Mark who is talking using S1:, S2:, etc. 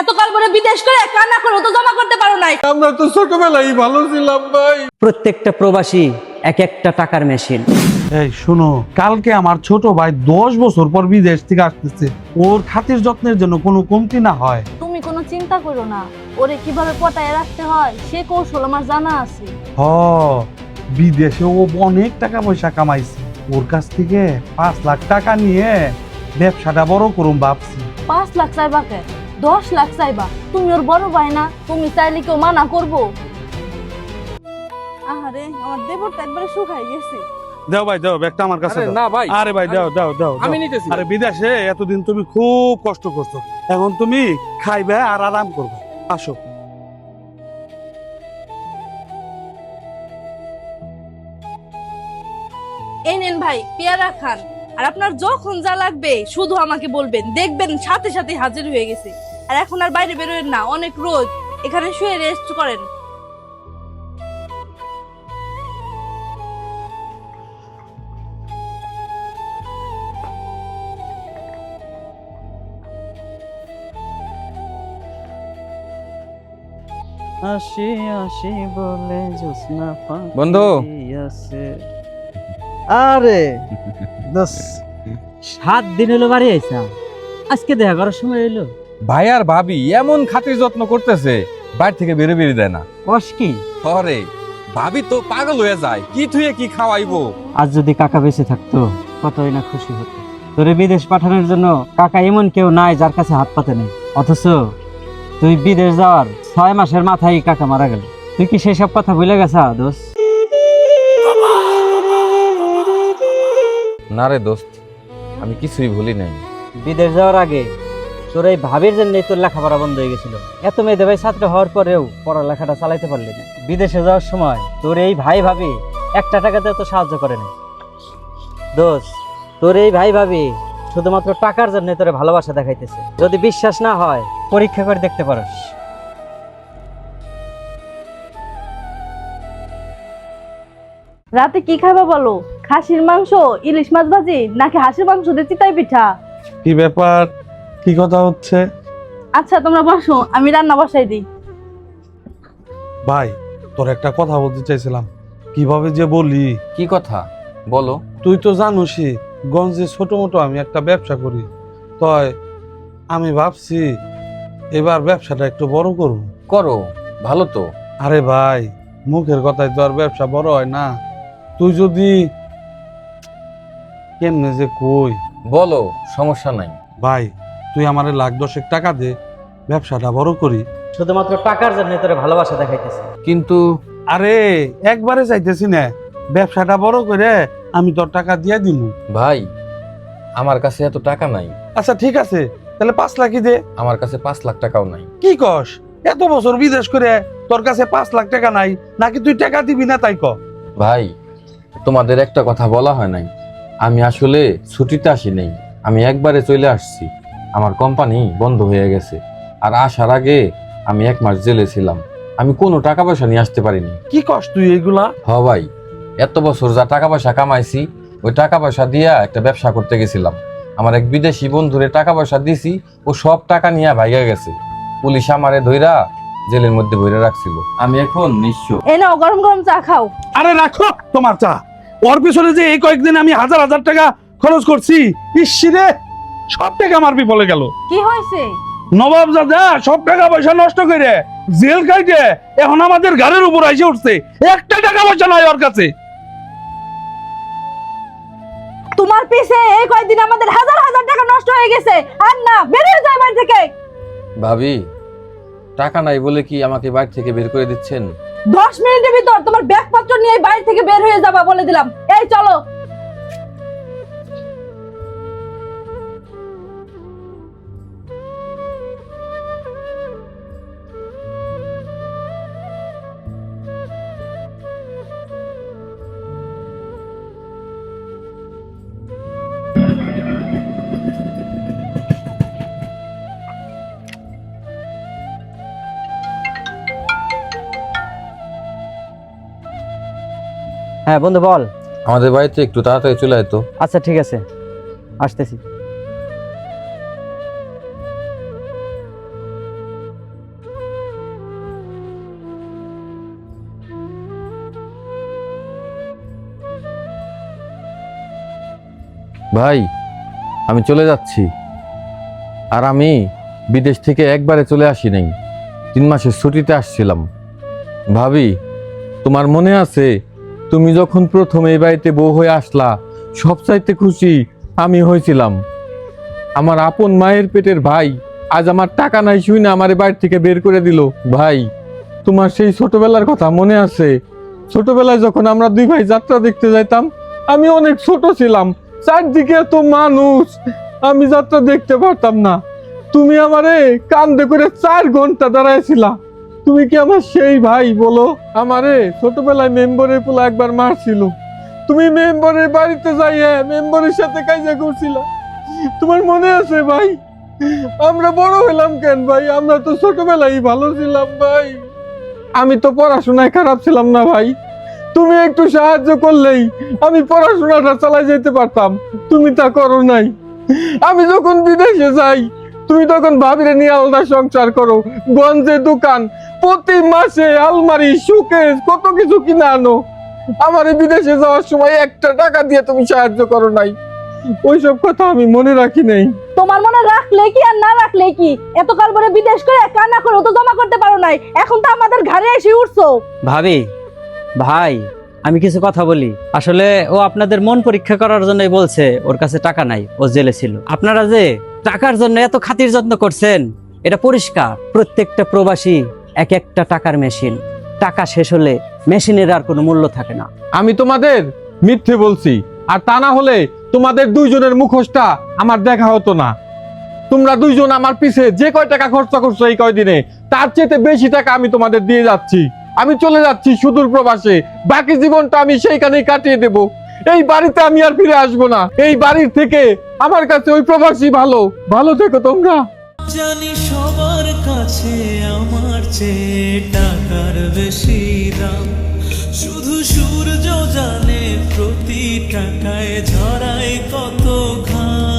S1: এতকাল পরে বিদেশ করে কান্না করে তো জমা করতে পারো নাই।
S2: আমরা তো ছোটবেলায় ভালো ছিলাম ভাই।
S3: প্রত্যেকটা প্রবাসী এক একটা টাকার মেশিন।
S2: এই শোনো, কালকে আমার ছোট ভাই 10 বছর পর বিদেশ থেকে আসতেছে। ওর খাতির যত্নের জন্য কোনো কমতি না হয়।
S1: তুমি কোনো চিন্তা করো না, ওরে কিভাবে পটায় রাখতে হয় সে কৌশল আমার জানা আছে।
S2: হ, বিদেশে ও অনেক টাকা পয়সা কামাইছে। ওর কাছ থেকে 5 লাখ টাকা নিয়ে ব্যবসাটা বড় করুম ভাবছি।
S1: 5 লাখ চাইবা কে? 10 লাখ চাইবা? তুমি ওর বড় ভাই না, তুমি চাইলে কেউ মানা করবো? আহারে আমার দেবরটা একবারে শুকাই গেছে।
S2: দাও ভাই, দাও ব্যাগটা আমার কাছে দাও।
S4: না ভাই,
S2: আরে ভাই দাও দাও দাও।
S4: আমি নিতেছি।
S2: আরে বিদেশে এতদিন তুমি খুব কষ্ট করছো, এখন তুমি খাইবে আর আরাম করবে। আসো।
S1: এই নেন ভাই পেয়ারা খান, আর আপনার যখন যা লাগবে শুধু আমাকে বলবেন, দেখবেন সাথে সাথে হাজির হয়ে গেছে। আর এখন আর বাইরে বেরোয়েন না, অনেক রোদ, এখানে শুয়ে রেস্ট করেন।
S3: আসি আসি বলে জোসনা
S4: বন্ধু।
S3: আরে দোস 7 দিন হলো বাড়ি আইসা, আজকে দেখা করার সময় এলো।
S4: ভাই আর ভাবি এমন খাতির যত্ন করতেছে, বাইরে থেকে বেরিয়ে দেয় না।
S3: কস কি?
S4: আরে ভাবি তো পাগল হয়ে যায়, কি থুয়ে কি খাওয়াইবো।
S3: আজ যদি কাকা বেঁচে থাকতো কতই না খুশি হতো। তোরে বিদেশ পাঠানোর জন্য কাকা এমন কেউ নাই যার কাছে হাত পাতে নেই। অথচ তুই বিদেশ যাওয়ার 6 মাসের মাথায় কাকা মারা গেল। তুই কি সেই সব কথা ভুলে গেছা দোস্ত?
S4: না রে দোস্ত, আমি কিছুই ভুলি নাই।
S3: বিদেশ যাওয়ার আগে তোর এই ভাবির জন্যই তোর লেখাপড়া বন্ধ হয়ে গেছিল। এত মেধাবী ছাত্র হওয়ার পরেও পড়ালেখাটা চালাইতে পারলি না। বিদেশে যাওয়ার সময় তোর এই ভাই ভাবি একটা টাকাতে তো সাহায্য করে না দোস্ত। তোর এই ভাই ভাবি শুধুমাত্র টাকার জন্য তোরে ভালোবাসা দেখাইতেছে। যদি বিশ্বাস না হয় পরীক্ষা করে দেখতে পারস।
S1: রাতে কি খাবা বলো? খাসির মাংস, ইলিশ মাছ ভাজি, নাকি হাঁসের মাংস দিয়ে চিতাই পিঠা?
S2: কি ব্যাপার, কি কথা হচ্ছে?
S1: আচ্ছা তোমরা বসো, আমি রান্না বসাই দিই।
S2: ভাই, তোর একটা কথা বলতে চাইছিলাম, কিভাবে যে বলি।
S4: কি কথা বলো।
S2: তুই তো জানোসই গঞ্জে ছোট মোটো আমি একটা ব্যবসা করি। তাই আমি ভাবছি এবার ব্যবসাটা একটু বড় করব।
S4: করো, ভালো তো।
S2: আরে ভাই, মুখের কথায় তো আর ব্যবসা বড় হয় না। তুই যদি কেমনে যে কই।
S4: বলো, সমস্যা নাই।
S2: ভাই, তুই আমারে লাখ 10 টাকা দে, ব্যবসাটা বড় করি।
S3: শুধুমাত্র টাকার জন্য তোরে ভালোবাসা দেখাইতেছে।
S4: কিন্তু
S2: আরে একবারে চাইতেছি না, ব্যবসাটা বড় করে আমি তোর টাকা দিয়ে দিব।
S4: ভাই, আমার কাছে এত টাকা নাই।
S2: আচ্ছা ঠিক আছে, তাহলে 5 লাখই দে।
S4: আমার কাছে 5 লাখ টাকাও নাই।
S2: কি কস, এত বছর বিদেশ করে তোর কাছে 5 লাখ টাকা নাই, নাকি তুই টাকা দিবি না তাই ক?
S4: ভাই, তোমাদের একটা কথা বলা হয় নাই, আমি আসলে ছুটিতে আসি নাই, আমি একবারে চলে আসছি। আমার কোম্পানি বন্ধ হয়ে গেছে, আর আসার আগে আমি 1 মাস জেলে ছিলাম। আমি কোনো টাকা পয়সা নিয়ে আসতে পারিনি।
S2: কি কস তুই এইগুলা?
S4: হ ভাই, এত বছর যা টাকা পয়সা কামাইছি, ওই টাকা পয়সা দিয়া একটা ব্যবসা করতে গেছিলাম। আমার এক বিদেশি বন্ধুরে টাকা পয়সা দিছি, ও সব টাকা নিয়ে ভাইগা গেছে। পুলিশ আমারে ধইরা জেলের মধ্যে ভরে রাখছিল। আমি এখন নিঃস্ব।
S1: এই নাও গরম গরম চা খাও।
S2: আরে রাখো তোমার চা। ওর পিছনে যে এই কয়েকদিন আমি হাজার হাজার টাকা খরচ করছি, ইসিরে সব টাকা আমার বিফলে গেল।
S1: কি হয়েছে?
S2: নবাব দাদা সব টাকা পয়সা নষ্ট করে জেল খাইতে এখন আমাদের ঘরের উপর এসে উঠছে। একটা টাকা পয়সা নাই ওর কাছে।
S1: তোমার পিছে এই কয়েকদিন আমাদের হাজার হাজার টাকা নষ্ট হয়ে গেছে। আর না, বেরিয়ে যাও বাড়ি থেকে।
S4: ভাবি, টাকা নাই বলে কি আমাকে বাড়ি থেকে বের করে দিচ্ছেন?
S1: 10 মিনিটের ভিতর তোমার ব্যাগপত্র নিয়ে বাড়ি থেকে বের হয়ে যাবা বলে দিলাম। এই চলো।
S3: হ্যাঁ বন্ধু বল।
S4: আমাদের বাড়িতে একটু তাড়াতাড়ি চলে আয় তো।
S3: আচ্ছা ঠিক আছে, আসতেছি।
S4: ভাই আমি চলে যাচ্ছি, আর আমি বিদেশ থেকে একবারে চলে আসি নাই, 3 মাসের ছুটিতে আসছিলাম। ভাবি তোমার মনে আছে তুমি যখন প্রথম এই বাড়িতে বউ হয়ে আসলা, সবচাইতে খুশি আমি হয়েছিলাম। আমার আপন মায়ের পেটের ভাই আজ আমার টাকা নাই শুই না আমার বাড়ি থেকে বের করে দিল। ভাই তোমার সেই ছোটবেলার কথা মনে আছে? ছোটবেলায় যখন আমরা 2 ভাই যাত্রা দেখতে যাইতাম, আমি অনেক ছোট ছিলাম, চারদিকে এত মানুষ, আমি যাত্রা দেখতে পারতাম না। তুমি আমারে কান্দে করে 4 ঘন্টা দাঁড়াইছিলা। তুমি কি আমার সেই ভাই বলো? আমারে ছোটবেলায় মেম্বরের পোলা একবার মারছিল, তুমি মেম্বরের বাড়িতে যাইয়ে মেম্বরের সাথে কাইজা করছিলা। তোমার মনে আছে ভাই? আমরা বড় হলাম কেন ভাই? আমরা তো ছোটবেলায় ভালো ছিলাম ভাই। আমি তো পড়াশোনায় খারাপ ছিলাম না ভাই, তুমি একটু সাহায্য করলেই আমি পড়াশোনাটা চালাই যেতে পারতাম, তুমি তা করো নাই। আমি যখন বিদেশে যাই তুমি তখন ভাবিরে নিয়ে আলাদা সংসার করো, গঞ্জে দোকান, প্রতি মাসে আলমারি শোকেস কত কিছু কিনে আনো। আমার বিদেশে যাওয়ার সময় 1টা টাকা দিয়ে তুমি সাহায্য করো নাই, ওইসব কথা আমি মনে রাখি নাই।
S1: তোমার মনে রাখলে কি আর না রাখলে কি, এতকাল পরে বিদেশ করে কানা করে তো জমা করতে পারো নাই, এখন তো আমাদের ঘরে এসে উঠছো।
S3: ভাবি, ভাই আমি কিছু কথা বলি। আসলে ও আপনাদের মন পরীক্ষা করার জন্যই বলছে ওর কাছে টাকা নাই, ও জেলে ছিল। আপনারা যে টাকার জন্য এত খাতির যত্ন করছেন এটা পরিষ্কার। প্রত্যেকটা প্রবাসী এক একটা টাকার মেশিন, টাকা শেষ হলে মেশিনের আর কোনো মূল্য থাকে না।
S4: আমি তোমাদের মিথ্যে বলছি, আর তা না হলে তোমাদের 2 জনের মুখোশটা আমার দেখা হতো না। তোমরা 2 জন আমার পিছে যে কয় টাকা খরচ করছো এই কয়দিনে, তার চেয়ে বেশি টাকা আমি তোমাদের দিয়ে যাচ্ছি। আমি চলে যাচ্ছি সুদূর প্রবাসে, বাকি জীবনটা আমি সেইখানেই কাটিয়ে দেব। এই বাড়িতে আমি আর ফিরে আসবো না। এই বাড়ির থেকে আমার কাছে ওই প্রবাসী ভালো। ভালো থেকো তোমরা।
S5: জানি সবার কাছে আমার চেয়ে টাকার বেশি দাম, শুধু সূর্য জানে প্রতি টাকায় ঝরায় কত ঘাম।